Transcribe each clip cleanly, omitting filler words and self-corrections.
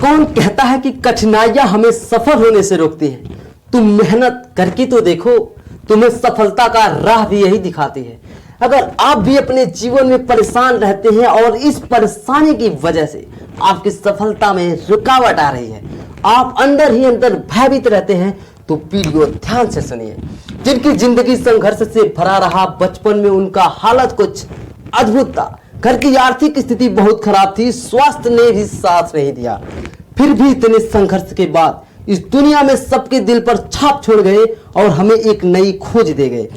कौन कहता है कि कठिनाइयां हमें सफल होने से रोकती हैं? तुम मेहनत करके तो देखो, तुम्हें सफलता का राह भी यही दिखाती है। अगर आप भी अपने जीवन में परेशान रहते हैं और इस परेशानी की वजह से आपकी सफलता में रुकावट आ रही है, आप अंदर ही अंदर भयभीत रहते हैं, तो वीडियो ध्यान से सुनिए। जिनकी जिंदगी संघर्ष से भरा रहा, बचपन में उनका हालत कुछ अद्भुत था, घर की आर्थिक स्थिति बहुत खराब थी, स्वास्थ्य ने भी साथ नहीं दिया, फिर भी इतने संघर्ष के बाद इस दुनिया में सबके दिल पर छाप छोड़ गए और हमें एक नई खोज दे गए।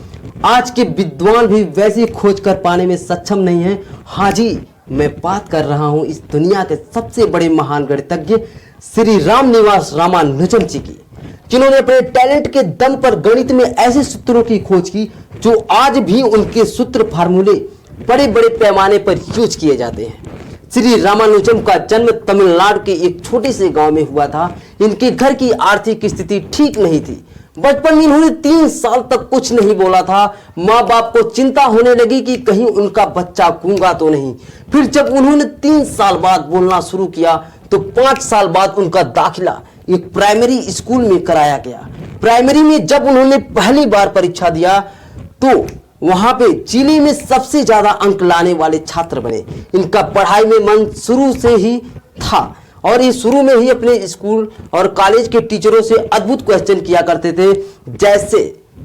आज के विद्वान भी वैसी खोज कर पाने में सक्षम नहीं है। हाँ जी, मैं बात कर रहा हूं इस दुनिया के सबसे बड़े महान गणितज्ञ श्री रामनिवास रामानुजन जी की, जिन्होंने अपने टैलेंट के दम पर गणित में ऐसे सूत्रों की खोज की जो आज भी उनके सूत्र फार्मूले बड़े बड़े पैमाने पर यूज किए जाते हैं। श्री रामानुजम का जन्म तमिलनाडु के एक छोटे से गांव में हुआ था। इनके घर की आर्थिक स्थिति ठीक नहीं थी। बचपन में इन्होंने 3 साल तक कुछ नहीं बोला था। माँ बाप को चिंता होने लगी कि कहीं उनका बच्चा गूंगा तो नहीं। फिर जब उन्होंने 3 साल बाद बोलना शुरू किया तो 5 साल बाद उनका दाखिला एक प्राइमरी स्कूल में कराया गया। प्राइमरी में जब उन्होंने पहली बार परीक्षा दिया तो वहां पे जिले में सबसे ज्यादा अंक लाने वाले छात्र बने। इनका पढ़ाई में मन शुरू से ही था और ये शुरू में ही अपने स्कूल और कॉलेज के टीचरों से अद्भुत क्वेश्चन किया करते थे, जैसे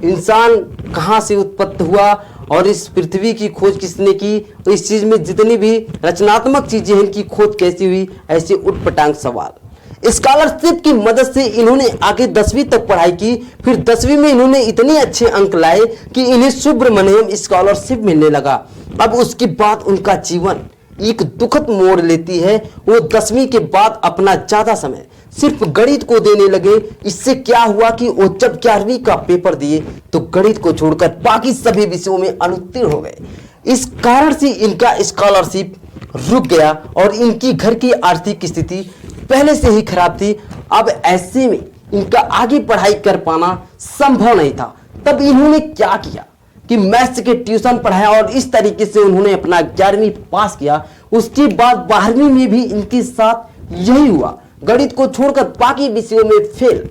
इंसान कहां से उत्पत्ति हुआ और इस पृथ्वी की खोज किसने की, इस चीज में जितनी भी रचनात्मक चीजें हैं इनकी खोज कैसी हुई, ऐसे उटपटांग सवाल। स्कॉलरशिप की मदद से इन्होंने आगे 10वीं तक पढ़ाई की। फिर 10वीं में इन्होंने इतने अच्छे अंक लाए कि इन्हें सुब्रमण्यम स्कॉलरशिप मिलने लगा। अब उसके बाद उनका जीवन एक दुखद मोड़ लेती है। वो 10वीं के बाद अपना ज्यादा समय सिर्फ गणित को देने लगे। इससे क्या हुआ कि वो जब 11वीं का पेपर दिए तो गणित को छोड़कर बाकी सभी विषयों में अनुत्तीर्ण हो गए। इस कारण से इनका स्कॉलरशिप रुक गया और इनकी घर की आर्थिक स्थिति पहले से ही खराब थी। अब ऐसे में इनका आगे पढ़ाई कर पाना संभव नहीं था। तब इन्होंने क्या किया कि मैथ्स के ट्यूशन पढ़ाया और इस तरीके से उन्होंने अपना 11वीं पास किया। उसके बाद 12वीं में भी इनके साथ यही हुआ, गणित को छोड़कर बाकी विषयों में फेल।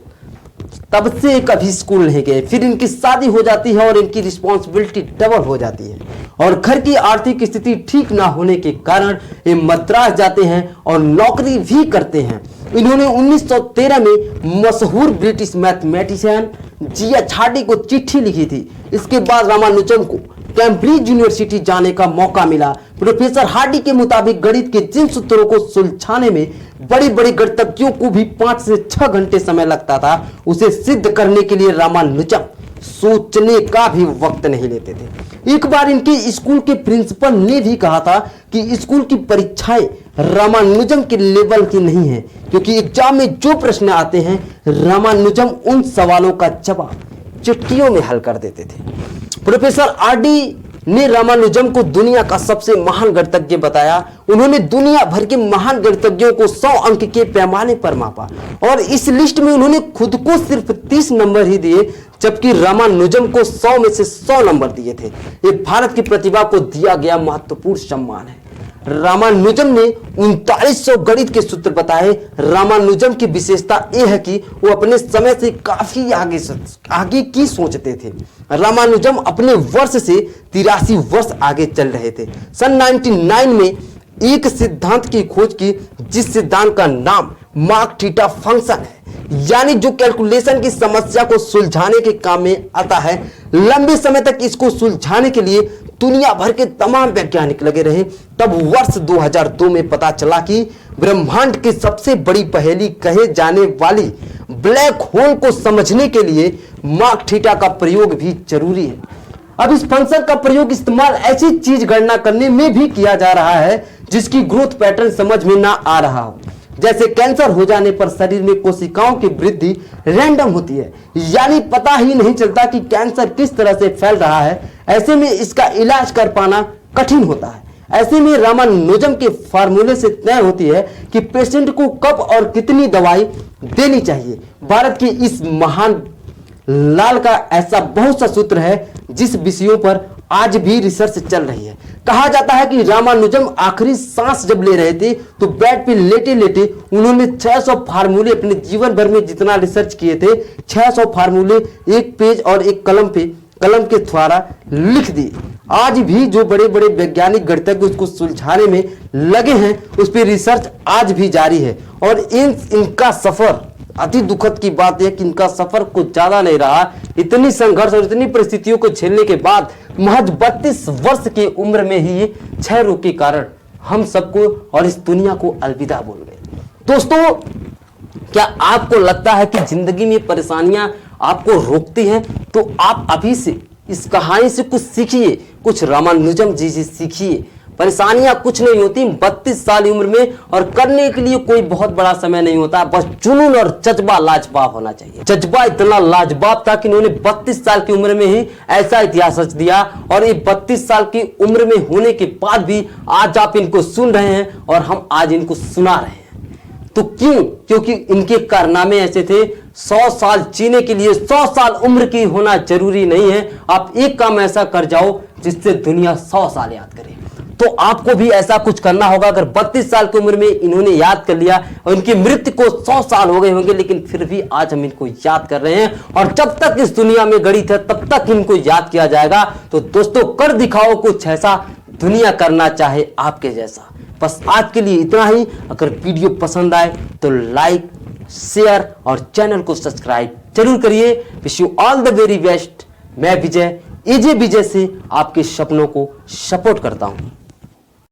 तब से कभी स्कूल नहीं गए। फिर इनकी शादी हो जाती है और इनकी रिस्पॉन्सिबिलिटी डबल हो जाती है और घर की आर्थिक स्थिति ठीक ना होने के कारण ये मद्रास जाते हैं और नौकरी भी करते हैं। इन्होंने 1913 में मशहूर ब्रिटिश मैथमेटिशियन जी.एच. हार्डी को चिट्ठी लिखी थी। इसके बाद रामानुजम को कैम्ब्रिज यूनिवर्सिटी जाने का मौका मिला। प्रोफेसर हार्डी के मुताबिक गणित के जिन सूत्रों को सुलझाने में बड़े बड़े गणितज्ञों को भी 5 से 6 घंटे समय लगता था, उसे सिद्ध करने के लिए रामानुजम सोचने का भी वक्त नहीं लेते थे। एक बार इनके स्कूल के प्रिंसिपल ने भी कहा था कि स्कूल की परीक्षाएं रामानुजम के लेवल की नहीं है, क्योंकि एग्जाम में जो प्रश्न आते हैं रामानुजम उन सवालों का जवाब चिट्ठियों में हल कर देते थे। प्रोफेसर आरडी ने रामानुजम को दुनिया का सबसे महान गणितज्ञ बताया। उन्होंने दुनिया भर के महान गणितज्ञों को 100 अंक के पैमाने पर मापा और इस लिस्ट में उन्होंने खुद को सिर्फ 30 नंबर ही दिए, जबकि रामानुजम को 100 में से 100 नंबर दिए थे। ये भारत की प्रतिभा को दिया गया महत्वपूर्ण सम्मान है। रामानुजम ने 3900 गणित के सूत्र बताए। रामानुजम की विशेषता यह है कि वो अपने समय से काफी आगे की सोचते थे। रामानुजम अपने वर्ष से 83 वर्ष आगे चल रहे थे। सन 1999 में एक सिद्धांत की खोज की, जिस सिद्धांत का नाम मार्क थीटा फंक्शन है, यानी जो कैलकुलेशन की समस्या को सुलझाने के काम में आता है। लंबे समय तक इसको सुलझाने के लिए दुनिया भर के तमाम वैज्ञानिक लगे रहे। तब वर्ष 2002 में पता चला कि ब्रह्मांड की सबसे बड़ी पहेली कहे जाने वाली ब्लैक होल को समझने के लिए मार्क थीटा का प्रयोग भी जरूरी है। अब इस फंक्शन का प्रयोग इस्तेमाल ऐसी चीज गणना करने में भी किया जा रहा है जिसकी ग्रोथ पैटर्न समझ में ना आ रहा हो। जैसे कैंसर हो जाने पर शरीर में कोशिकाओं की वृद्धि रैंडम होती है, यानी पता ही नहीं चलता कि कैंसर किस तरह से फैल रहा है। ऐसे में इसका इलाज कर पाना कठिन होता है। ऐसे में रामानुजम के फार्मूले से तय होती है कि पेशेंट को कब और कितनी दवाई देनी चाहिए। भारत के इस महान लाल का ऐसा बहुत सा सूत्र है जिस विषयों पर आज भी रिसर्च चल रही है। कहा जाता है कि रामानुजम आखिरी सांस जब ले रहे थे तो बेड पे लेटे लेटे उन्होंने 600 फार्मूले अपने जीवन भर में जितना रिसर्च किए थे 600 फार्मूले एक पेज और एक कलम के द्वारा लिख दिए। आज भी जो बड़े बड़े वैज्ञानिक गणितज्ञ उसको सुलझाने में लगे हैं उस पर रिसर्च आज भी जारी है। और इनका सफर अति दुखद की बात है कि इनका सफर कुछ ज्यादा नहीं रहा। इतनी संघर्ष और इतनी परिस्थितियों को झेलने के बाद महज 32 वर्ष की उम्र में ही क्षय रोग के कारण हम सबको और इस दुनिया को अलविदा बोल गए। दोस्तों, क्या आपको लगता है कि जिंदगी में परेशानियां आपको रोकती हैं? तो आप अभी से इस कहानी से कुछ सीखिए, कुछ रामानुजम जी से सीखिए। परेशानियां कुछ नहीं होती 32 साल की उम्र में, और करने के लिए कोई बहुत बड़ा समय नहीं होता, बस जुनून और जज्बा लाजवाब होना चाहिए। जज्बा इतना लाजवाब था कि इन्होंने 32 साल की उम्र में ही ऐसा इतिहास रच दिया। और ये 32 साल की उम्र में होने के बाद भी आज आप इनको सुन रहे हैं और हम आज इनको सुना रहे हैं। तो क्यों? क्योंकि इनके कारनामे ऐसे थे। 100 साल जीने के लिए 100 साल उम्र की होना जरूरी नहीं है। आप एक काम ऐसा कर जाओ जिससे दुनिया 100 साल याद करे। तो आपको भी ऐसा कुछ करना होगा। अगर 32 साल की उम्र में इन्होंने याद कर लिया और इनकी मृत्यु को 100 साल हो गए होंगे, लेकिन फिर भी आज हम इनको याद कर रहे हैं और जब तक इस दुनिया में गणित है तब तक इनको याद किया जाएगा। तो दोस्तों, कर दिखाओ कुछ ऐसा दुनिया करना चाहे आपके जैसा। बस आज के लिए इतना ही। अगर वीडियो पसंद आए तो लाइक, शेयर और चैनल को सब्सक्राइब जरूर करिए। Wish you all the very best. मैं विजय, एजे विजय से आपके सपनों को सपोर्ट करता हूं।